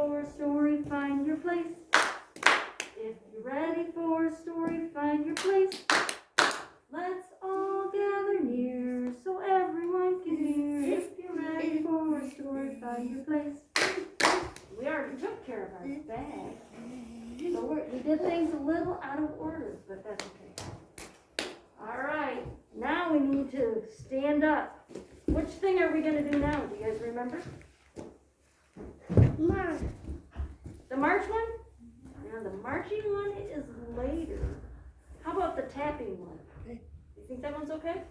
for a story, find your place. If you're ready for a story, find your place. Let's all gather near so everyone can hear. If you're ready for a story, find your place. We already took care of our bag. So we did things a little out of order, but that's okay. All right, now we need to stand up. Which thing are we going to do now? Do you guys remember? March. The march one? Now the marching one is later. How about the tapping one? You think that one's okay?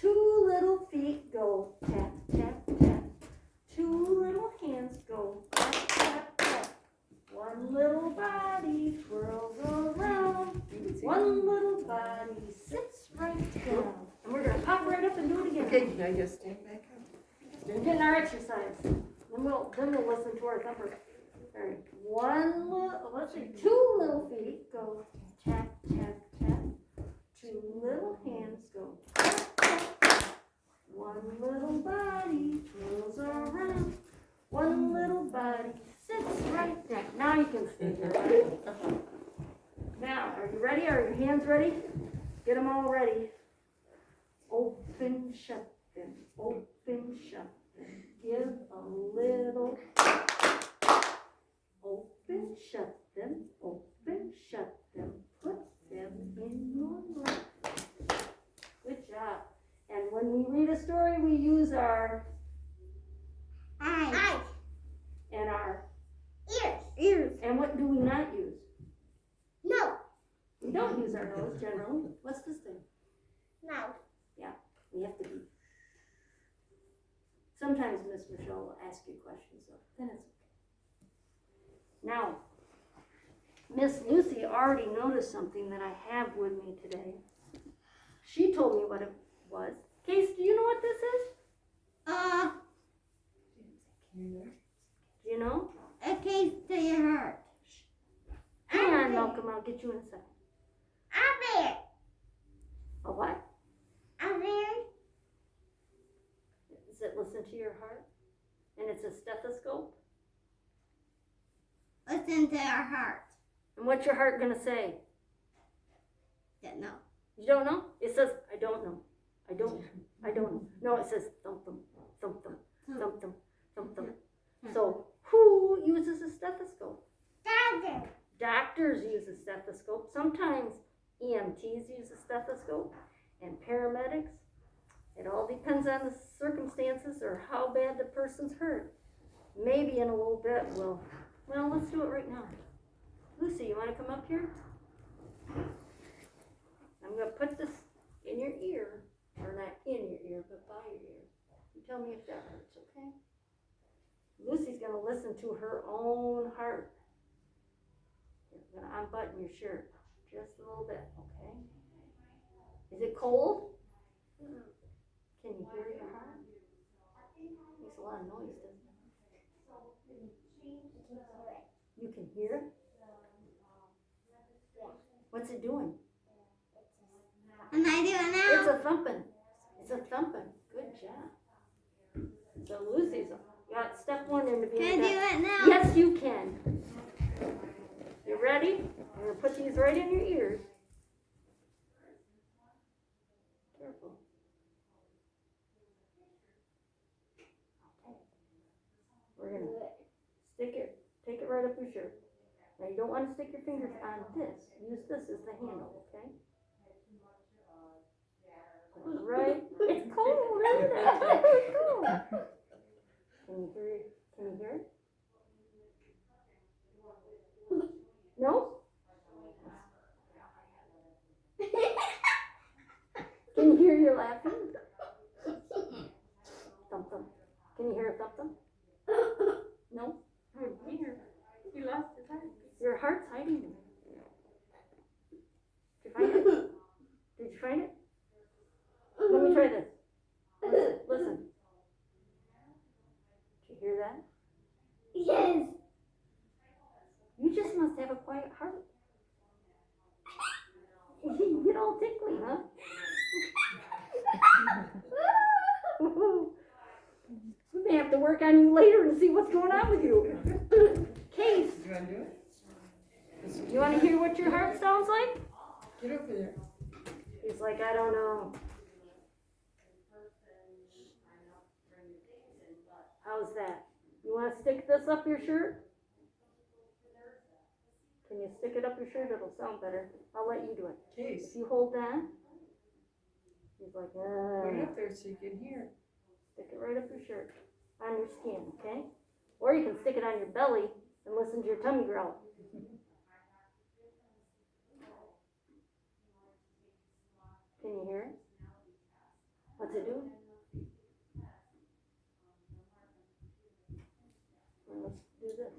Two little feet go tap, tap, tap. Two little hands go tap, tap, tap. One little body twirls around. One little body sits right down. And we're going to pop right up and do it again. Okay, now you stand back up. We're getting our exercise. Then we'll listen to our thumper. All right. Let's see, two little feet go tap, tap, tap. Two little hands go tap, tap, tap. One little body twirls around. One little body sits right down. Now you can stay there. Now, are you ready? Are your hands ready? Get them all ready. Open, shut them. Open, shut them. Give a little. Open, shut them. Open, shut them. Put them in your lap. Good job. And when we read a story, we use our Eyes. and our Ears. And what do we not use? No. We don't use our nose generally. What's this thing? Mouth. We have to be. Sometimes Miss Michelle will ask you questions, so then it's okay. Now, Miss Lucy already noticed something that I have with me today. She told me what it was. Case, do you know what this is? Do you know? A case to your heart. Hang on, Malcolm, I'll get you in a second. A bear. A what? A bear. Does it listen to your heart? And it's a stethoscope? Listen to our heart. And what's your heart going to say? Don't know. You don't know? It says, I don't know. I don't know. No, it says thump thump, thump thump, thump thump, thump thump. So, who uses a stethoscope? Doctor. Doctors use a stethoscope. Sometimes EMTs use a stethoscope. And paramedics. It all depends on the circumstances or how bad the person's hurt. Maybe in a little bit well, let's do it right now. Lucy, you want to come up here? I'm going to put this in your ear. Or not in your ear, but by your ear. You tell me if that hurts, okay? Lucy's going to listen to her own heart. You're going to unbutton your shirt just a little bit, okay? Is it cold? Can you hear your heart? Makes a lot of noise, doesn't it? You can hear it? What's it doing? Am I doing now? It's a thumping. It's a thumping. Good job. So Lucy's got step one into being Can I do it now? Yes, you can. You ready? I'm going to put these right in your ears. Careful. Okay. We're going to take it right up your shirt. Now you don't want to stick your fingers on this. Use this as the handle, okay? Right? It's cold, isn't it? It's cold. Can you hear it? Can you hear it? No? Can you hear you laughing? Thump thump. Can you hear a thump thump? No? Oh dear. He lost his heart. Your heart's hiding in there. Did you find it? Did you find it? Let me try this. Listen. Did you hear that? Yes. You just must have a quiet heart. You get all tickly, huh? We may have to work on you later and see what's going on with you. what your heart sounds like? Get over there. He's like, I don't know. How's that? You want to stick this up your shirt? Can you stick it up your shirt? It'll sound better. I'll let you do it. Case. If you hold that, he's like, Put it up there so you can hear. stick it right up your shirt, on your skin, okay? Or you can stick it on your belly and listen to your tummy growl. Can you hear it? What's it doing? Well, let's do this.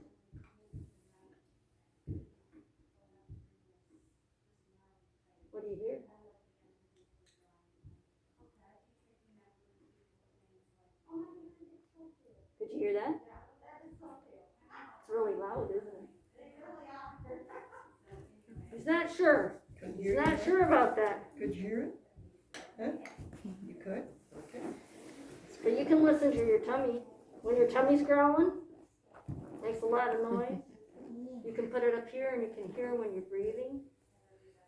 What do you hear? Did you hear that? It's really loud, isn't it? He's not sure. Couldn't He's hear not it. sure about that. Could you hear it? Huh? You could? Okay. But you can listen to your tummy. When your tummy's growling, makes a lot of noise. You can put it up here and you can hear when you're breathing,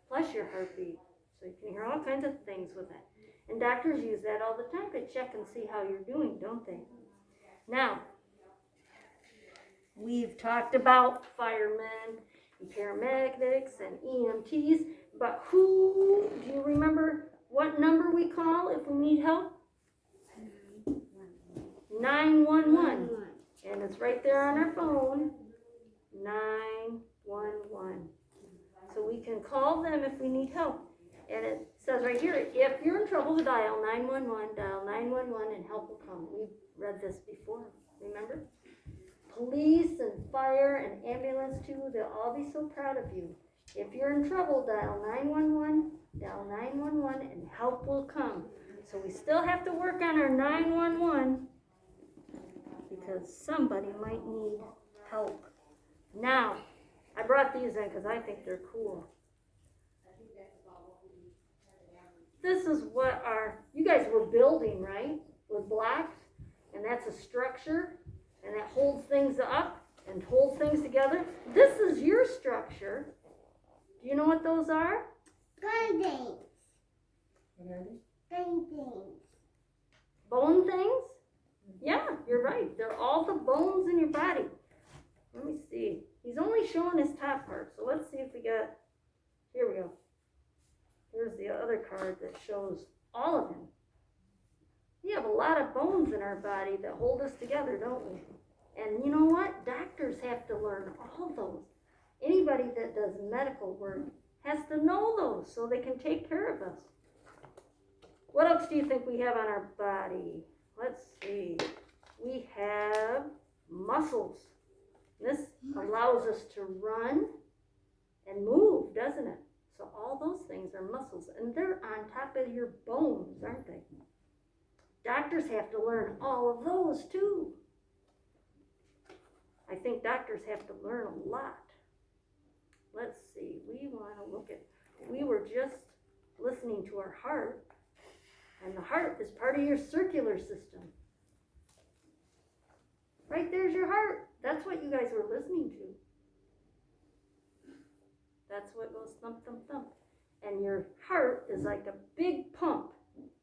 plus your heartbeat. So you can hear all kinds of things with it. And doctors use that all the time to check and see how you're doing, don't they? Now, we've talked about firemen and paramedics and EMTs, but do you remember what number we call if we need help? 911. And it's right there on our phone, 911. So we can call them if we need help. And it says right here, if you're in trouble, dial 911, dial 911 and help will come. We've read this before, remember? Police and fire and ambulance too, they'll all be so proud of you. If you're in trouble, dial 911, dial 911 and help will come. So we still have to work on our 911 because somebody might need help. Now, I brought these in because I think they're cool. This is what you guys were building, right? With blocks, and that's a structure, and that holds things up and holds things together. This is your structure. Do you know what those are? Paintings. What are they? Paintings. Bone things? Yeah, you're right. They're all the bones in your body. Let me see. He's only showing his top part, so let's see if we got, here we go. Here's the other card that shows all of him. We have a lot of bones in our body that hold us together, don't we? And you know what? Doctors have to learn all those. Anybody that does medical work has to know those so they can take care of us. What else do you think we have on our body? Let's see. We have muscles. This allows us to run and move, doesn't it? So all those things are muscles, and they're on top of your bones, aren't they? Doctors have to learn all of those too. I think doctors have to learn a lot. Let's see, we want to look at, we were just listening to our heart, and the heart is part of your circular system. Right there's your heart. That's what you guys were listening to. That's what goes thump, thump, thump. And your heart is like a big pump,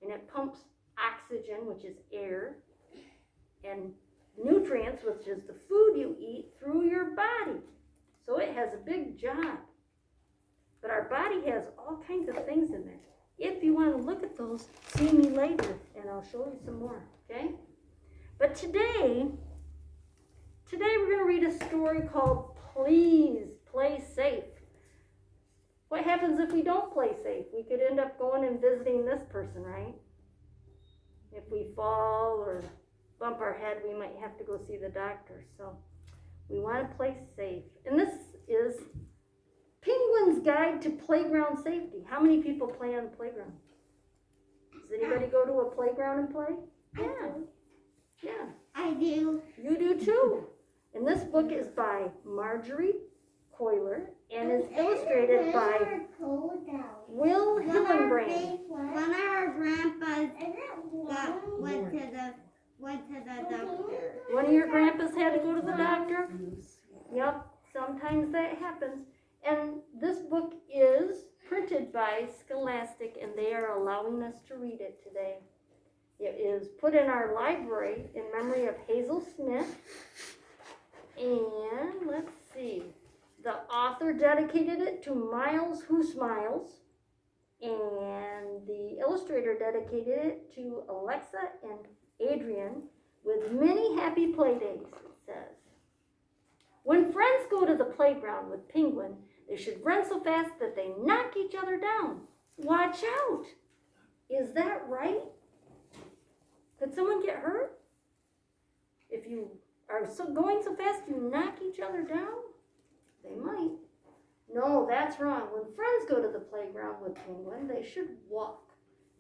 and it pumps oxygen, which is air, and nutrients, which is the food you eat, through your body. So it has a big job. But our body has all kinds of things in there. If you want to look at those, see me later, and I'll show you some more, okay? But today we're going to read a story called Please Play Safe. What happens if we don't play safe? We could end up going and visiting this person, right? If we fall or bump our head, we might have to go see the doctor. So we want to play safe. And this is Penguin's Guide to Playground Safety. How many people play on the playground? Does anybody go to a playground and play? Yeah. Yeah. I do. You do too. And this book is by Marjorie Coiler and is illustrated by Will Hillenbrand. One of our grandpas went to the doctor. One of your grandpas had to go to the doctor? Yep, sometimes that happens. And this book is printed by Scholastic, and they are allowing us to read it today. It is put in our library in memory of Hazel Smith. And let's see, the author dedicated it to Miles Who Smiles. And the illustrator dedicated it to Alexa and Adrian with many happy play days, it says. When friends go to the playground with Penguin, they should run so fast that they knock each other down. Watch out! Is that right? Could someone get hurt? If you are going so fast you knock each other down? They might. No, that's wrong. When friends go to the playground with Penguin, they should walk,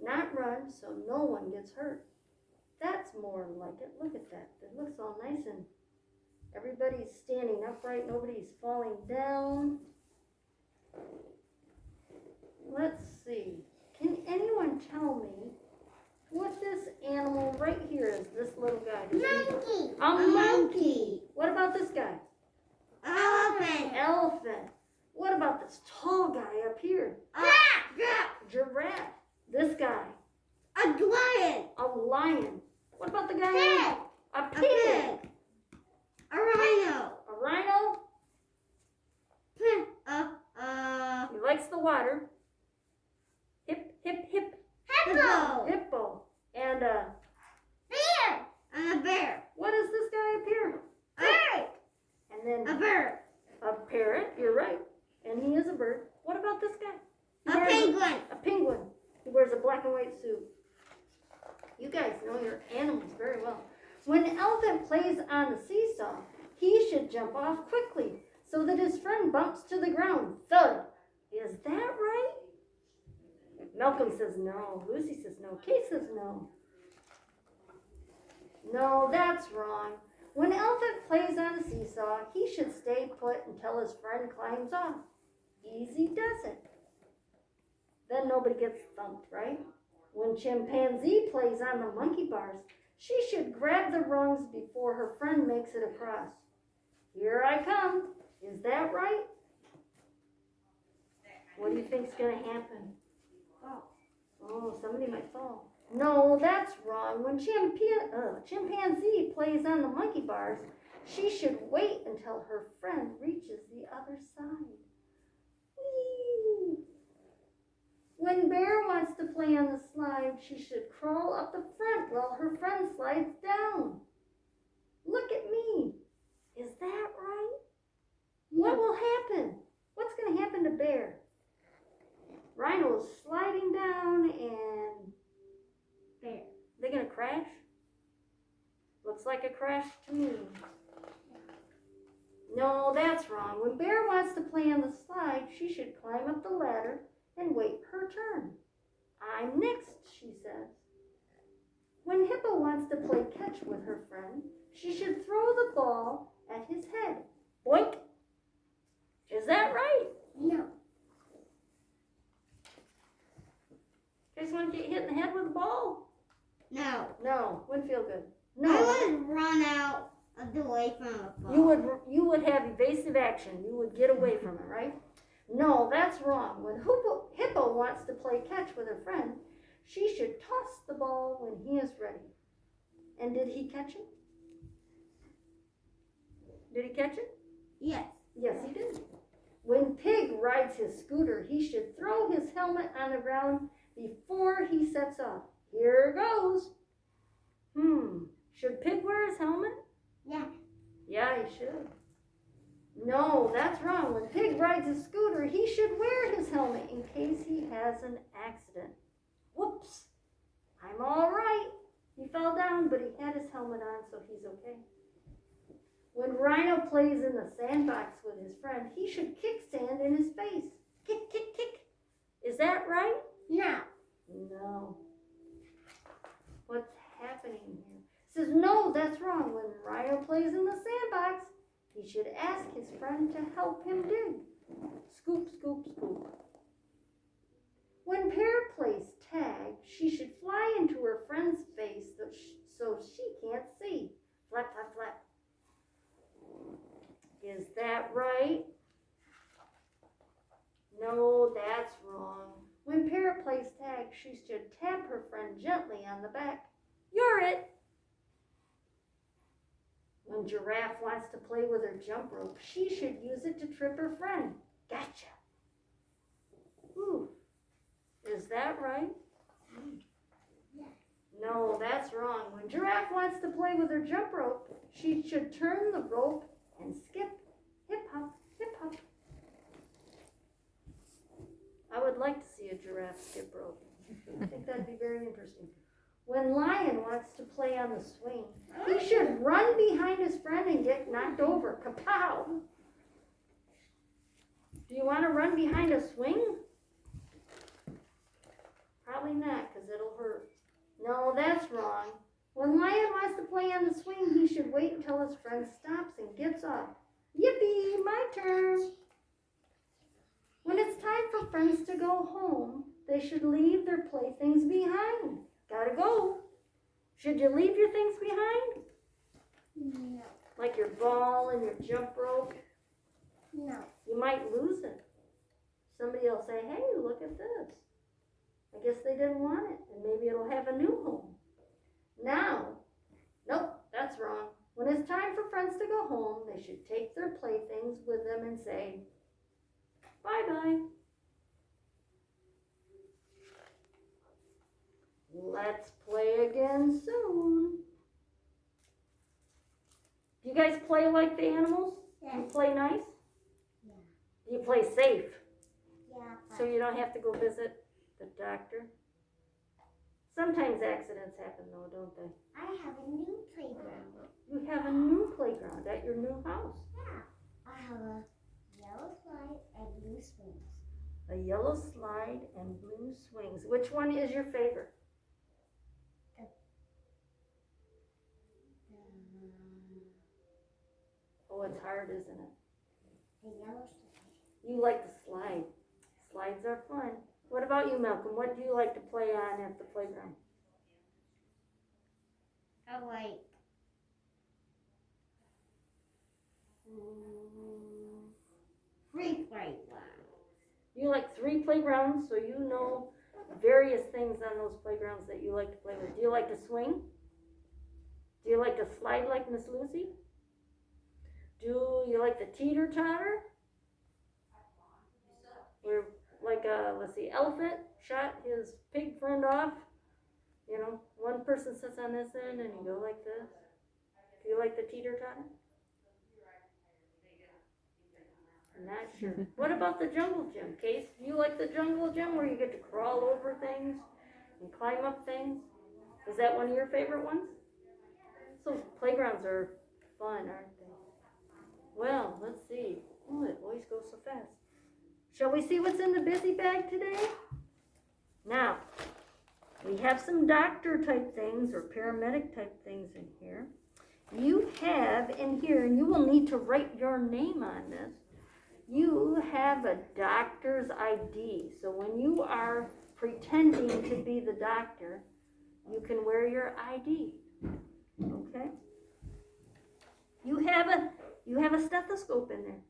not run, so no one gets hurt. That's more like it. Look at that. It looks all nice and everybody's standing upright. Nobody's falling down. Let's see. Can anyone tell me what this animal right here is? This little guy. Monkey. A monkey. What about this guy? Elephant. Elephant. What about this tall guy up here? Giraffe. This guy. A lion. A lion. What about the guy? Pig. A A pig. pig. A rhino. A rhino. He likes the water. Hip, hip, hip. Hippo. Hippo. And Bear. And a bear. what is this guy up here? Bird. And then A bird. a parrot. You're right. And he is a bird. What about this guy? He A wears penguin. A penguin. He wears a black and white suit. You guys know your animals very well. When an elephant plays on the seesaw, he should jump off quickly so that his friend bumps to the ground. Thud. Is that right? Malcolm says no. Lucy says no. Kate says no. No, that's wrong. When an elephant plays on a seesaw, he should stay put until his friend climbs off. Easy does it. Then nobody gets thumped, right? When chimpanzee plays on the monkey bars, she should grab the rungs before her friend makes it across. Here I come. Is that right? What do you think's going to happen? Oh, somebody might fall. No, that's wrong. When chimpanzee plays on the monkey bars, she should wait until her friend reaches the other side. Whee! When bear wants to play on the slide, she should crawl up the front while her friend slides down. Look at me. Is that right? What will happen? What's going to happen to bear? Rhino is sliding down and Bear. they're going to crash? Looks like a crash to me. No, that's wrong. When bear wants to play on the slide, she should climb up the ladder and wait her turn. I'm next, she says. When hippo wants to play catch with her friend, she should throw the ball at his head. Boink. Is that right? No. You guys want to get hit in the head with a ball? No. No, wouldn't feel good. I No. would run out of the way from a ball. You would have evasive action. You would get away from it, right? No, that's wrong. When hippo wants to play catch with her friend, she should toss the ball when he is ready. And did he catch it? Did he catch it? Yes. Yes, he did. When Pig rides his scooter, he should throw his helmet on the ground before he sets off. Here goes. Should Pig wear his helmet? Yeah. Yeah, he should. No, that's wrong. When Pig rides his scooter, he should wear his helmet in case he has an accident. Whoops. I'm all right. He fell down, but he had his helmet on, so he's okay. When Rhino plays in the sandbox with his friend, he should kick sand in his face. Kick, kick, kick. Is that right? No. No. What's happening here? It says, no, that's wrong. When Rhino plays in the sandbox, he should ask his friend to help him dig. Scoop, scoop, scoop. When Pear plays tag, she should fly into her friend's face so she can't see. Flap, flap, flap. Is that right? No, that's wrong. When Parrot plays tag, she should tap her friend gently on the back. You're it. When Giraffe wants to play with her jump rope, she should use it to trip her friend. Gotcha. Ooh, is that right? No, that's wrong. When Giraffe wants to play with her jump rope, she should turn the rope and skip. Hip hop, hip hop. I would like to see a giraffe skip rope. I think that'd be very interesting. When Lion wants to play on the swing, he should run behind his friend and get knocked over. Kapow! Do you want to run behind a swing? Probably not, because it'll hurt. No, that's wrong. When Lion wants to play on the swing, he should wait until his friend stops and gets off. Yippee, my turn. When it's time for friends to go home, they should leave their playthings behind. Gotta go. Should you leave your things behind? No. Like your ball and your jump rope? No. You might lose it. Somebody will say, hey, look at this. I guess they didn't want it, and maybe it'll have a new home. Now, nope, that's wrong. When it's time for friends to go home, they should take their playthings with them and say, bye-bye. Let's play again soon. Do you guys play like the animals? Yes. You play nice? Yeah. Do you play safe Yeah. so you don't have to go visit the doctor? Sometimes accidents happen though, don't they? I have a new playground. You have a new playground at your new house. Yeah. I have a yellow slide and blue swings. A yellow slide and blue swings. Which one is your favorite? Oh, it's hard, isn't it? The yellow slide. You like the slide. Slides are fun. What about you, Malcolm? What do you like to play on at the playground? I like free playground. You like 3 playgrounds, so you know various things on those playgrounds that you like to play with. Do you like to swing? Do you like to slide like Miss Lucy? Do you like the teeter-totter? Where, like, let's see, elephant shot his pig friend off. You know, one person sits on this end and you go like this. Do you like the teeter-totter? Not sure. What about the jungle gym, Case? Do you like the jungle gym where you get to crawl over things and climb up things? Is that one of your favorite ones? So playgrounds are fun, aren't they? Well, let's see. Oh, it always goes so fast. Shall we see what's in the busy bag today? Now, we have some doctor type things or paramedic type things in here. You have in here, and you will need to write your name on this. You have a doctor's ID. So when you are pretending to be the doctor, you can wear your ID. Okay? You have a stethoscope in there.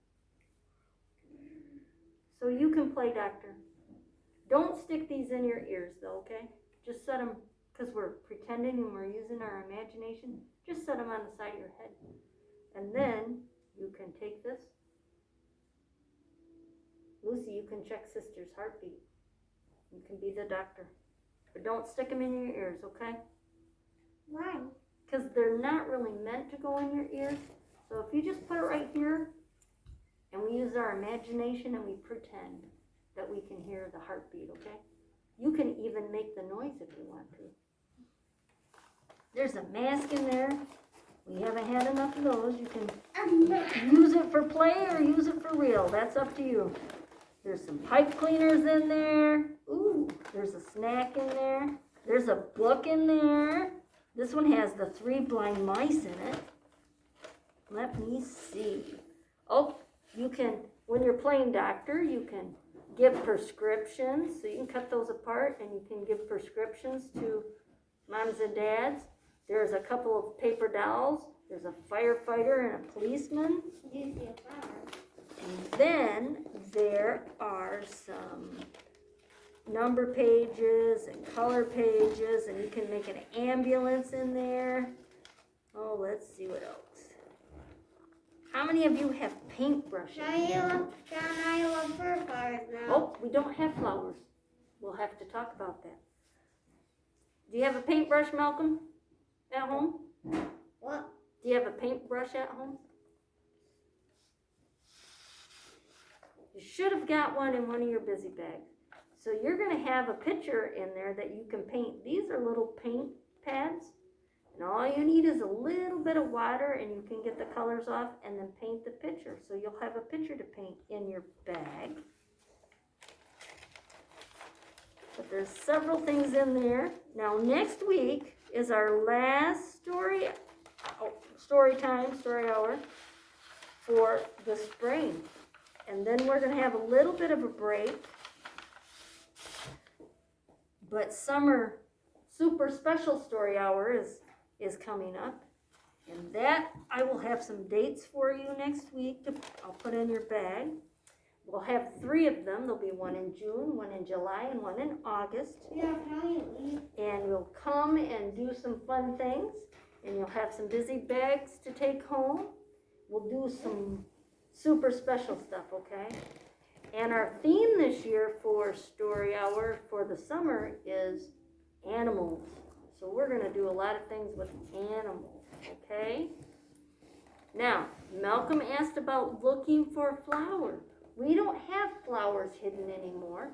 So you can play doctor. Don't stick these in your ears though, okay? Just set them, because we're pretending and we're using our imagination, just set them on the side of your head. And then you can take this. Lucy, you can check sister's heartbeat. You can be the doctor. But don't stick them in your ears, okay? Why? Because they're not really meant to go in your ears. So if you just put it right here, and we use our imagination and we pretend that we can hear the heartbeat, okay? You can even make the noise if you want to. There's a mask in there. We haven't had enough of those. You can use it for play or use it for real. That's up to you. There's some pipe cleaners in there. Ooh, there's a snack in there. There's a book in there. This one has the 3 blind mice in it. Let me see. Oh, you can, when you're playing doctor, you can give prescriptions. So you can cut those apart and you can give prescriptions to moms and dads. There's a couple of paper dolls. There's a firefighter and a policeman. And then there are There's some number pages and color pages, and you can make an ambulance in there. Oh, let's see what else. How many of you have paintbrushes? I love fur flowers now. Oh, we don't have flowers. We'll have to talk about that. Do you have a paintbrush, Malcolm, at home? What? Do you have a paintbrush at home? You should have got one in one of your busy bags. So you're going to have a picture in there that you can paint. These are little paint pads. And all you need is a little bit of water and you can get the colors off and then paint the picture. So you'll have a picture to paint in your bag. But there's several things in there. Now next week is our last story hour for the spring. And then we're going to have a little bit of a break. But summer super special story hour is coming up. And that, I will have some dates for you next week. I'll put in your bag. We'll have 3 of them. There'll be one in June, one in July, and one in August. Yeah, can you leave? And we'll come and do some fun things. And you'll have some busy bags to take home. We'll do some super special stuff, okay? And our theme this year for Story Hour for the summer is animals. So we're going to do a lot of things with animals, okay? Now, Malcolm asked about looking for flowers. We don't have flowers hidden anymore.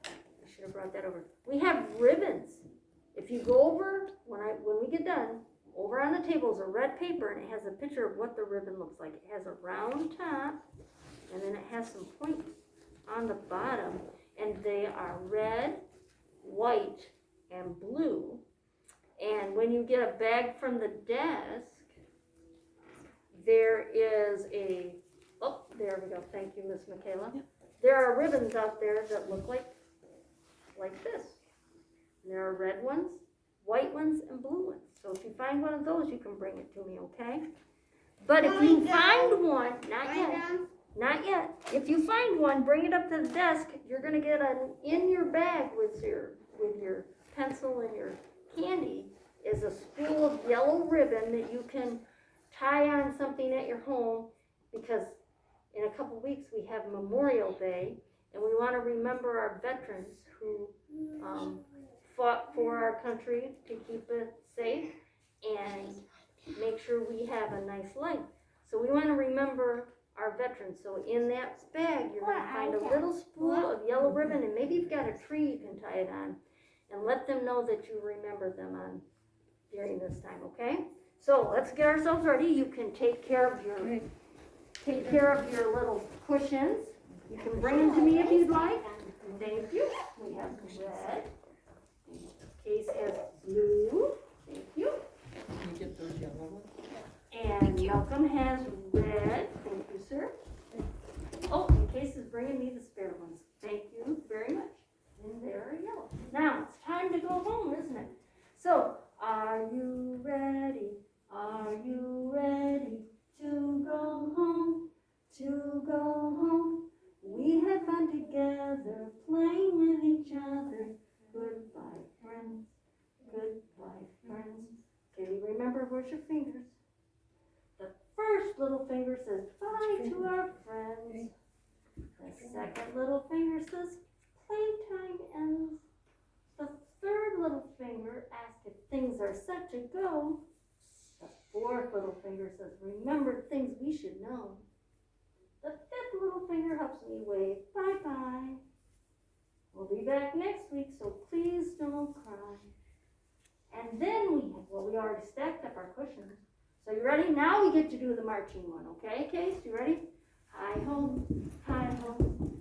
I should have brought that over. We have ribbons. If you go over, when we get done, over on the table is a red paper and it has a picture of what the ribbon looks like. It has a round top and then it has some points on the bottom, and they are red, white, and blue. And when you get a bag from the desk, there is there we go. Thank you, Miss Michaela. Yep. There are ribbons out there that look like this. And there are red ones, white ones, and blue ones. So if you find one of those, you can bring it to me, okay? But if you find one, not yet. If you find one, bring it up to the desk. You're going to get in your bag with your pencil and your candy is a spool of yellow ribbon that you can tie on something at your home, because in a couple weeks we have Memorial Day and we want to remember our veterans who fought for our country to keep it safe and make sure we have a nice life. So we want to remember our veterans. So in that bag, you're going to find a little spool of yellow ribbon, and maybe you've got a tree you can tie it on, and let them know that you remember them during this time, okay? So let's get ourselves ready. You can take care of your little cushions. You can bring them to me if you'd like. Thank you. We have red. Case has blue. Thank you. Can you get those yellow ones? And Malcolm has red. Thank you, sir. Oh, and Case is bringing me the spare ones. Thank you very much. And they're yellow. Now, it's time to go home, isn't it? So, are you ready? Are you ready to go home? To go home? We had fun together, playing with each other. Goodbye, friends. Goodbye, friends. Okay, remember, where's your fingers? The first little finger says bye to our friends. The second little finger says playtime ends. The third little finger asks if things are set to go. The fourth little finger says remember things we should know. The fifth little finger helps me wave bye-bye. We'll be back next week, so please don't cry. And then we already stacked up our cushions. So you ready? Now we get to do the marching one, okay, Case? You ready? Hi ho,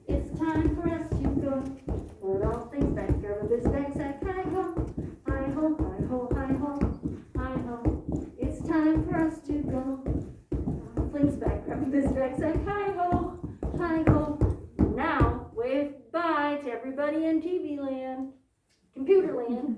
it's time for us to go. Put all things back, grab a big backpack. Hi ho, hi ho, hi ho, hi ho, hi ho. It's time for us to go. Things back, grab a big backpack. Hi ho, hi ho. Now wave bye to everybody in TV land, computer land.